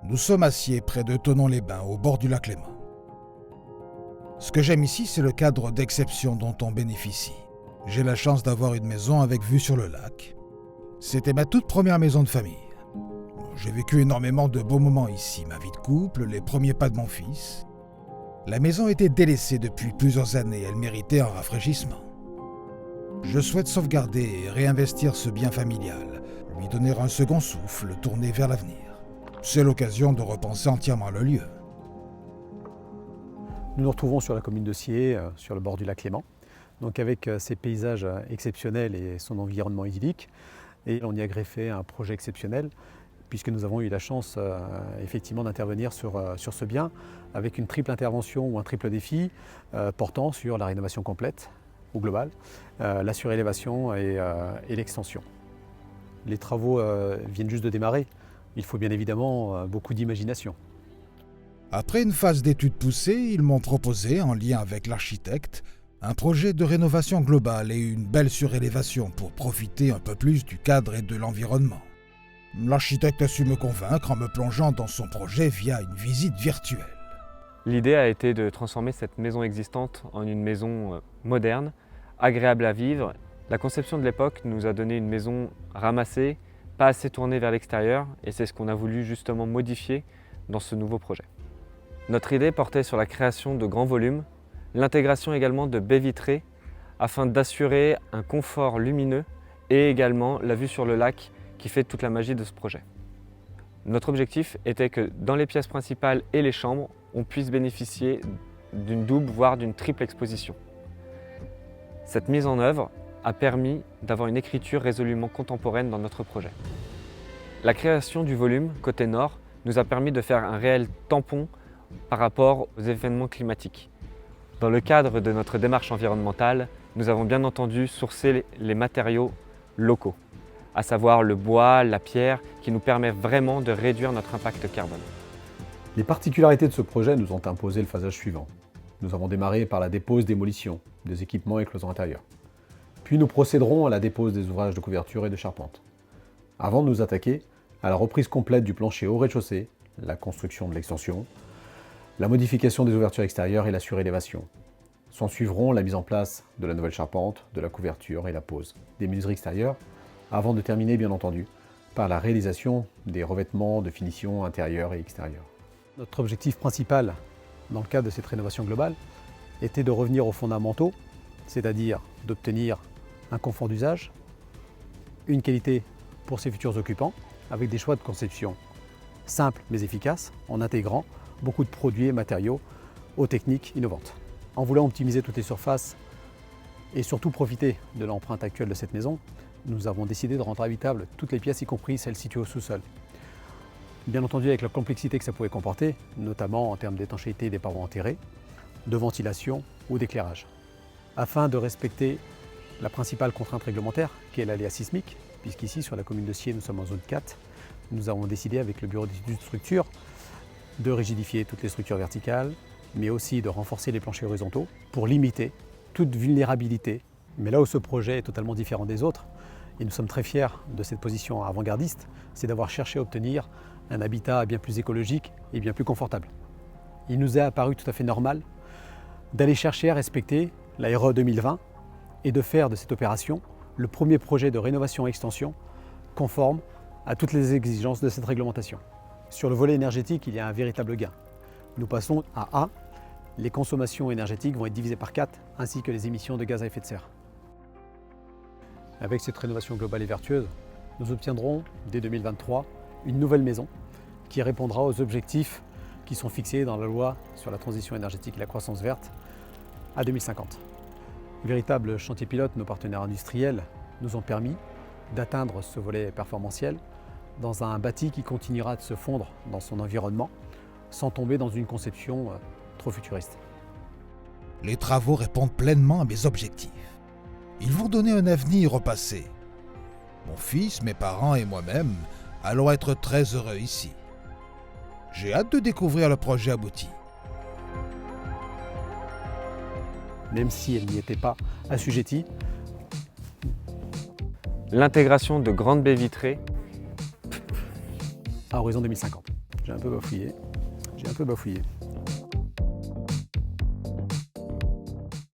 Nous sommes à Sciez, près de Thonon-les-Bains, au bord du lac Léman. Ce que j'aime ici, c'est le cadre d'exception dont on bénéficie. J'ai la chance d'avoir une maison avec vue sur le lac. C'était ma toute première maison de famille. J'ai vécu énormément de beaux moments ici, ma vie de couple, les premiers pas de mon fils. La maison était délaissée depuis plusieurs années, elle méritait un rafraîchissement. Je souhaite sauvegarder et réinvestir ce bien familial, lui donner un second souffle, tourner vers l'avenir. C'est l'occasion de repenser entièrement le lieu. Nous nous retrouvons sur la commune de Sciez, sur le bord du lac Léman, donc avec ses paysages exceptionnels et son environnement idyllique. Et on y a greffé un projet exceptionnel, puisque nous avons eu la chance effectivement d'intervenir sur ce bien avec une triple intervention ou un triple défi portant sur la rénovation complète ou globale, la surélévation et l'extension. Les travaux viennent juste de démarrer. Il faut bien évidemment beaucoup d'imagination. Après une phase d'études poussée, ils m'ont proposé, en lien avec l'architecte, un projet de rénovation globale et une belle surélévation pour profiter un peu plus du cadre et de l'environnement. L'architecte a su me convaincre en me plongeant dans son projet via une visite virtuelle. L'idée a été de transformer cette maison existante en une maison moderne, agréable à vivre. La conception de l'époque nous a donné une maison ramassée, pas assez tournée vers l'extérieur, et c'est ce qu'on a voulu justement modifier dans ce nouveau projet. Notre idée portait sur la création de grands volumes, l'intégration également de baies vitrées afin d'assurer un confort lumineux et également la vue sur le lac qui fait toute la magie de ce projet. Notre objectif était que dans les pièces principales et les chambres, on puisse bénéficier d'une double voire d'une triple exposition. Cette mise en œuvre a permis d'avoir une écriture résolument contemporaine dans notre projet. La création du volume côté nord nous a permis de faire un réel tampon par rapport aux événements climatiques. Dans le cadre de notre démarche environnementale, nous avons bien entendu sourcé les matériaux locaux, à savoir le bois, la pierre, qui nous permet vraiment de réduire notre impact carbone. Les particularités de ce projet nous ont imposé le phasage suivant. Nous avons démarré par la dépose-démolition des équipements et cloisons intérieures. Puis nous procéderons à la dépose des ouvrages de couverture et de charpente. Avant de nous attaquer à la reprise complète du plancher au rez-de-chaussée, la construction de l'extension, la modification des ouvertures extérieures et la surélévation. S'en suivront la mise en place de la nouvelle charpente, de la couverture et la pose des menuiseries extérieures, avant de terminer bien entendu par la réalisation des revêtements de finition intérieure et extérieure. Notre objectif principal dans le cadre de cette rénovation globale était de revenir aux fondamentaux, c'est-à-dire d'obtenir un confort d'usage, une qualité pour ses futurs occupants, avec des choix de conception simples mais efficaces, en intégrant beaucoup de produits et matériaux aux techniques innovantes. En voulant optimiser toutes les surfaces et surtout profiter de l'empreinte actuelle de cette maison, nous avons décidé de rendre habitables toutes les pièces, y compris celles situées au sous-sol. Bien entendu avec la complexité que ça pouvait comporter, notamment en termes d'étanchéité des parois enterrées, de ventilation ou d'éclairage. Afin de respecter la principale contrainte réglementaire, qui est l'aléa sismique, puisqu'ici sur la commune de Sciez, nous sommes en zone 4, nous avons décidé avec le bureau d'études de structure de rigidifier toutes les structures verticales, mais aussi de renforcer les planchers horizontaux pour limiter toute vulnérabilité. Mais là où ce projet est totalement différent des autres, et nous sommes très fiers de cette position avant-gardiste, c'est d'avoir cherché à obtenir un habitat bien plus écologique et bien plus confortable. Il nous est apparu tout à fait normal d'aller chercher à respecter la RE 2020 et de faire de cette opération le premier projet de rénovation-extension conforme à toutes les exigences de cette réglementation. Sur le volet énergétique, il y a un véritable gain. Nous passons à A, les consommations énergétiques vont être divisées par 4, ainsi que les émissions de gaz à effet de serre. Avec cette rénovation globale et vertueuse, nous obtiendrons dès 2023 une nouvelle maison qui répondra aux objectifs qui sont fixés dans la loi sur la transition énergétique et la croissance verte à 2050. Véritable chantier pilote, nos partenaires industriels nous ont permis d'atteindre ce volet performantiel dans un bâti qui continuera de se fondre dans son environnement sans tomber dans une conception trop futuriste. Les travaux répondent pleinement à mes objectifs. Ils vont donner un avenir au passé. Mon fils, mes parents et moi-même allons être très heureux ici. J'ai hâte de découvrir le projet abouti. Même si elle n'y était pas assujettie, L'intégration de grandes baies vitrées à horizon 2050. J'ai un peu bafouillé.